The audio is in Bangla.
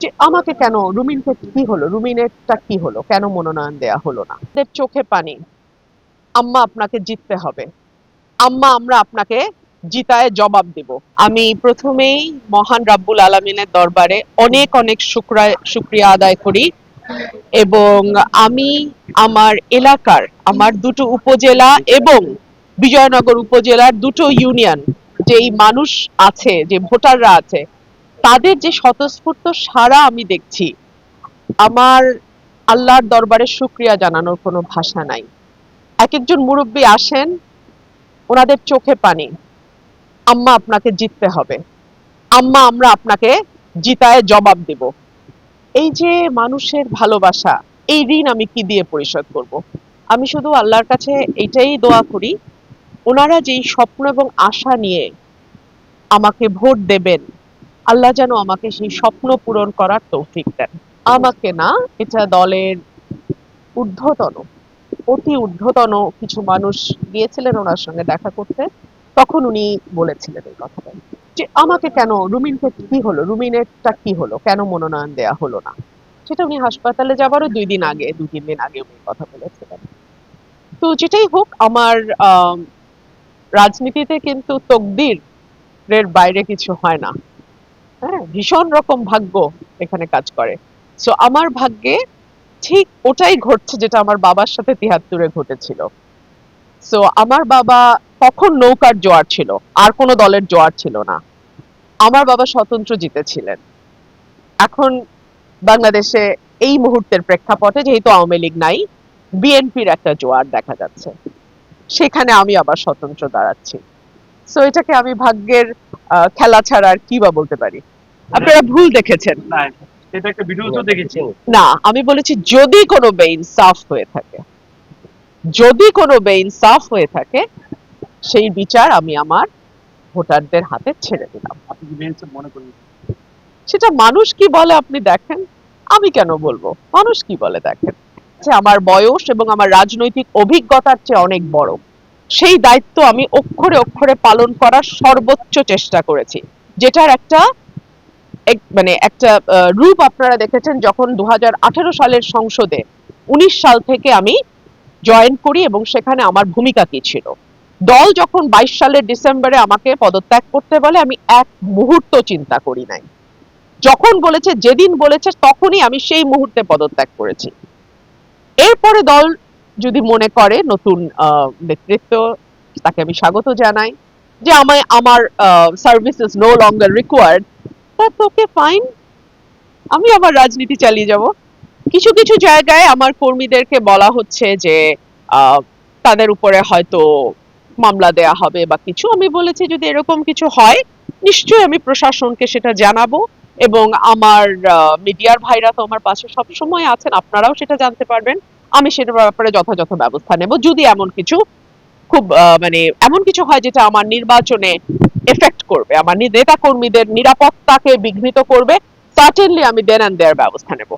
যে আমাকে কেন রুমিনকে কি হলো, রুমিনেরটা কি হলো, কেন মনোনয়ন দেয়া হলো না? এদের চোখে পানি। আম্মা আপনাকে জিততে হবে, আম্মা আমরা আপনাকে জিতায় জবাব দেব। আমি প্রথমেই মহান রাব্বুল আলামিনের দরবারে অনেক অনেক শুকরিয়া আদায় করি, এবং আমি আমার এলাকার আমার দুটো উপজেলা এবং বিজয়নগর উপজেলার দুটো ইউনিয়ন, যেই মানুষ আছে, যে ভোটাররা আছে, তাদের যে স্বতঃস্ফূর্ত সাড়া আমি দেখছি, আমার আল্লাহর দরবারে শুকরিয়া জানানোর কোনো ভাষা নাই। এক একজন মুরব্বী আসেন, ওনাদের চোখে পানি। আম্মা আপনাকে জিততে হবে, আম্মা আমরা আপনাকে জিতায় জবাব দেব। এই যে মানুষের ভালোবাসা, এই ঋণ আমি কি দিয়ে পরিশোধ করব? আমি শুধু আল্লাহর কাছে এটাই দোয়া করি, ওনারা যেই স্বপ্ন এবং আশা নিয়ে আমাকে ভোট দেবেন, আল্লাহ যেন আমাকে সেই স্বপ্ন পূরণ করার তৌফিক দেন। আমাকে না, এটা দলের ঊর্ধ্বতন, অতি ঊর্ধ্বতন কিছু মানুষ গিয়েছিলেন ওনার সঙ্গে দেখা করতে, তখন উনি বলেছিলেন এই কথাটা, যে আমাকে কেন, রুমিনকে কি হলো, রুমিনেরটা কি হলো, কেন মনোনয়ন দেয়া হলো না? সেটা উনি হাসপাতালে যাবারও 2 দিন আগে, 2-3 দিন আগে উনি কথা বলেছিলেন। তো যেটাই হোক, আমার রাজনীতিতে কিন্তু তকদিরের বাইরে কিছু হয় না। হ্যাঁ, ভীষণ রকম ভাগ্য এখানে কাজ করে। সো আমার ভাগ্যে ঠিক ওটাই ঘটছে যেটা আমার বাবার সাথে 73-এ ঘটেছিল। সো আমার বাবা, তখন নৌকার জোয়ার ছিল, আর কোনো দলের জোয়ার ছিল না। আমার বাবা স্বতন্ত্র জিতেছিলেন। এখন বাংলাদেশে এই মুহূর্তের প্রেক্ষাপটে, যেহেতু আওয়ামী লীগ নাই, বিএনপির একটা জোয়ার দেখা যাচ্ছে, সেখানে আমি আবার স্বতন্ত্র দাঁড়াচ্ছি। সো এটাকে আমি ভাগ্যের খেলা ছাড়া আর কি বা বলতে পারি। আপনারা ভুল দেখেছেন। না, এটা একটা ভিডিও তো দেখেছি। না, আমি বলেছি যদি কোনো বেইনসাফ হয়ে থাকে, যদি কোনো বেইনসাফ হয়ে থাকে, সেই বিচার আমি আমার ভোটারদের হাতে ছেড়ে দিলাম। আপনি কি বেঞ্চে মনে করেন? সেটা মানুষ কি বলে আপনি দেখেন, আমি কেন বলবো? মানুষ কি বলে দেখেন। যে আমার বয়স এবং আমার রাজনৈতিক অভিজ্ঞতার চেয়ে অনেক বড়, সেই দায়িত্ব আমি অক্ষরে অক্ষরে পালন করার সর্বোচ্চ চেষ্টা করেছি, যেটার একটা মানে একটা রূপ আপনারা দেখেছেন যখন 2018 সালের সংসদে 19 সাল থেকে আমি জয়েন করি, এবং সেখানে আমার ভূমিকা কি ছিল। দল যখন 22 সালের ডিসেম্বরে আমাকে পদত্যাগ করতে বলে, আমি এক মুহূর্ত চিন্তা করি নাই। যখন বলেছে, যেদিন বলেছে, তখনই আমি সেই মুহূর্তে পদত্যাগ করেছি। এরপরে দল যদি মনে করে নতুন নেতৃত্ব, তাকে আমি স্বাগত জানাই, যে আমায় আমার service is no longer required, that's okay, fine, আমি আমার রাজনীতি চালিয়ে যাব। কিছু কিছু জায়গায় আমার কর্মীদেরকে বলা হচ্ছে যে আহ, তাদের উপরে হয়তো মামলা দেয়া হবে বা কিছু, আমি বলেছি যদি এরকম কিছু হয়, নিশ্চয়ই আমি প্রশাসনকে সেটা জানাবো, এবং আমার মিডিয়ার ভাইরা তো আমার পাশে সব সময় আছেন, আপনারাও সেটা জানতে পারবেন। আমি সেটার ব্যাপারে যথাযথ ব্যবস্থা নেব, যদি এমন কিছু খুব মানে এমন কিছু হয় যেটা আমার নির্বাচনে এফেক্ট করবে, আমার নেতা কর্মীদের নিরাপত্তাকে বিঘ্নিত করবে, সার্টেনলি আমি দেন অ্যান্ড দেয়ার ব্যবস্থা নেব।